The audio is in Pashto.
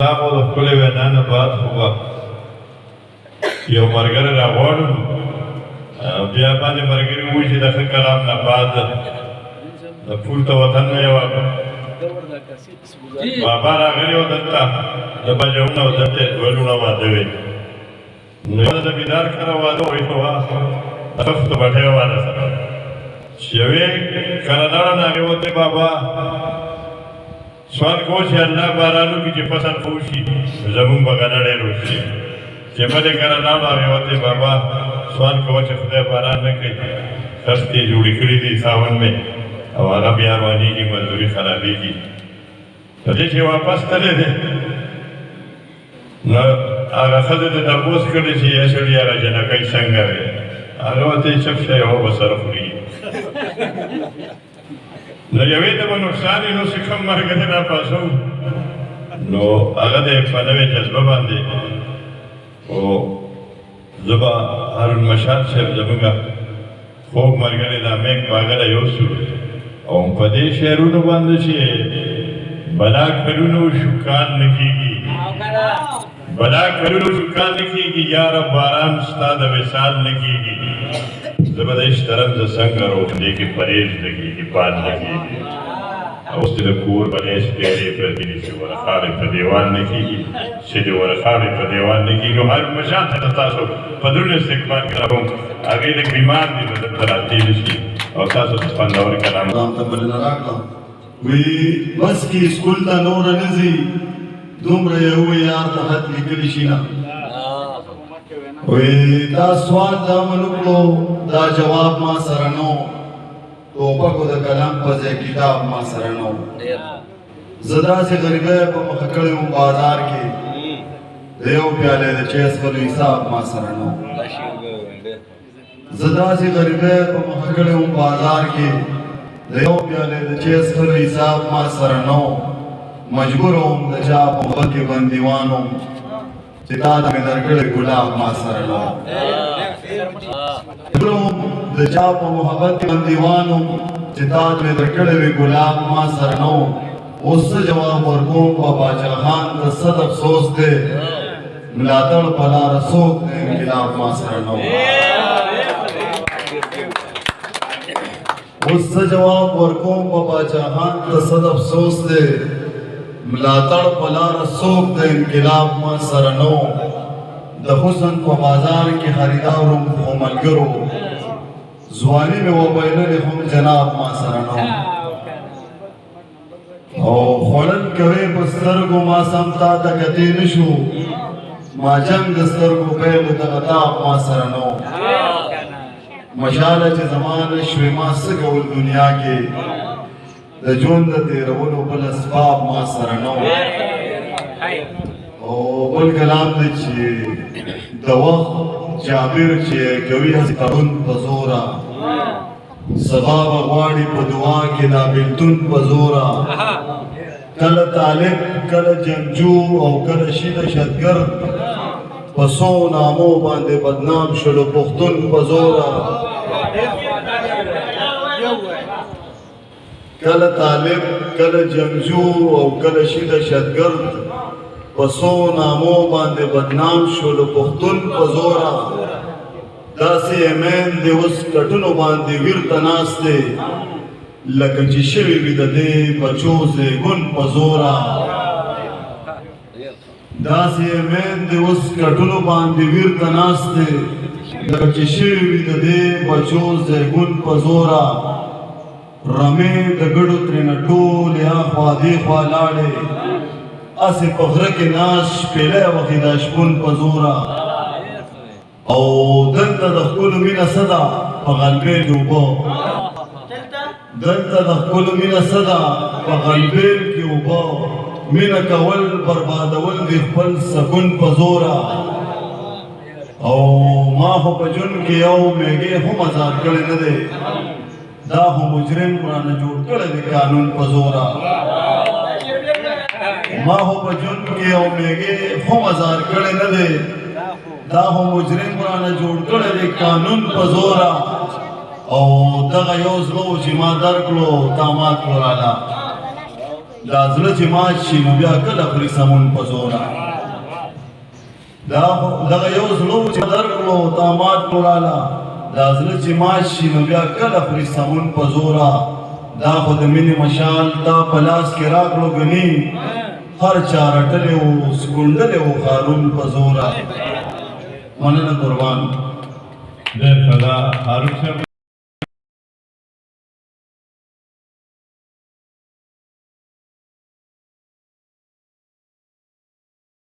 تاسو د خپل وینا نه بعد خو یو مرګره راغواړو بیا باندې مرګري وایي چې د ښه کلام نه بعد د پورته وطن نه یوه بابا راغلي و دلته د بجونه او دلته دوه لوڼه واده وې نو یو د بیدار کره واده وایي خو د بټۍ واده سره چې یوې کله لاړه نه هغې وتې بابا سوال کوو چې الله باران وکړي چې فصل ښه وشي زمونږ به غله ډېر وشي چې بلې کله لاړو هغې وتې بابا سوال کوه چې خدای باران نه کوي خښتې جوړې کړي دي ساون مې او هغه بیا روانېږي مزدوري خرابېږي په دې چې واپس تللی دی نو هغه ښځې دې تپوس کړی چې یا سړي هغه جنکۍ څنګه وې هغه ورته یې چپ شی هو به سره خوري نو یوې ته به نقصان وي نو چې کوم ملګری راپاڅوو نو هغه د په نوې جذبه باندې خو زه به هارون مشال صاحب زموږ خوږ ملګری دا میک په هغه له یوسو او په دې شعرونو باندې چې بلا کلونو شکان نه کېږي بلا کلونو شکان نه کېږي یاره باران ستا د وصال نه کېږي زه به د اشترم زه څنګه روغ دې کې پرهیز نه کېږي باد نه کېږي اوس دې د کور بلې سپېرې پرتې دي چې ورخاړې په دیوال نه کېږي چې دې ورخاړې په دیوال نه کېږي نو هر مشان ته تاسو په درون استقبال کوم هغې لږ بیمار دي نو دلته راتېر شي او تاسو ته خوندور کلام ته بلنه راکړه وی بس کې سکول ته نوره نه ځي دومره یې ووایي یار ته خط لیکلی شي نه وی دا سوال دا من وکړو دا جواب ما سره نو ټوپکو د کلام په ځای کتاب ما سره نو زه داسې غریبۍ په مخه کړی وم بازار کې د یو پیالې د چای څښلو حساب ما سره نو زه داسې غریبۍ په مخه کړی وم بازار کې د یو پیالې د چای څښلو حساب ما سره نو مجبور وم د چا په مخه کې بندیوان وم چې تا ته مې درکړی ګلاب ما سره نو مجبور وم د چا په محبت کې بندیوان وم چې تا ته مې درکړی وی ګلاب ما سره نو اوس څه جواب ورکوم بابا جهان ته صد افسوس دی ملاتړ په لاره څوک دی انقلاب ما سره نو اوس څه جواب ورکوم بابا جهان ته صد افسوس دی ملاتړ په لاره څوک دی انقلاب ما سره نو د حسن په بازار کې خریدارم خو ملګرو ځواني مې وبایللې هم جناب ما سره نو او خوړل کوې په سترګو ما سم تا ته کتې نه شو ما جنګ د سترګو پیل د غتاب ما سره نو مشاله چې زمانه شوې ما څه کول دنیا کې د ژوند د تېرولو بل اسباب ما سره نو او بل کلام دی چې د وخت جابر چې کوي هسې تړون په زوره سبا به غواړي په دعا کې دا بېلتون په زوره کله طالب کله جنګجو او کله شي د شتګرد په څو نامو باندې بدنام شلو پښتون په زوره کله طالب کله جنګجو او کله شي د شتګرد په څو نامو باندې بدنام شلو پښتون په زوره داسې امین دی اوس کټونو باندې ویرته ناست دی لکه چې شوي وي د دې بچو زیږون په زوره داسې امین دی اوس کټونو باندې ویرته ناست دی لکه چې شوي وي د دې بچو زیږون په زوره رمې د ګډو ترېنه ټولې هاخوا دېخوا لاړې هسې په غره کې ناست شپېلی وخې دا شپون په زوره او دلته د ښکلو مینه څه ده په غلبېل کې اوبه دلته د ښکلو مینه څه ده په غلبېل کې اوبه مینه کول بربادول د خپل سکون په زوره او ما خو په ژوند کې یو میږی هم ازاد کړی نه دی دا خو مجرم رانه جوړ کړی دی قانون په زوره ما خو په ژوند کې یو میږی هم ازاد کړی نه دی دا خو مجرم رانه جوړ کړی دی قانون په زوره او دغه یو زړه چې ما درکړو تا مات کړو راله دا زړه چې مات شي نو بیا کله خوري سمون په زوره دغه یو زړه و چې درکړو تا مات کړو راله دا زړه چې مات شي نو بیا کله خوري سمون په زوره دا خو د مینې مشال تا په لاس کې راکړو ګني هر چا رټلی و سکونډلی و هارون په زوره مننه قربان ډېر ښه ده هارون صاحب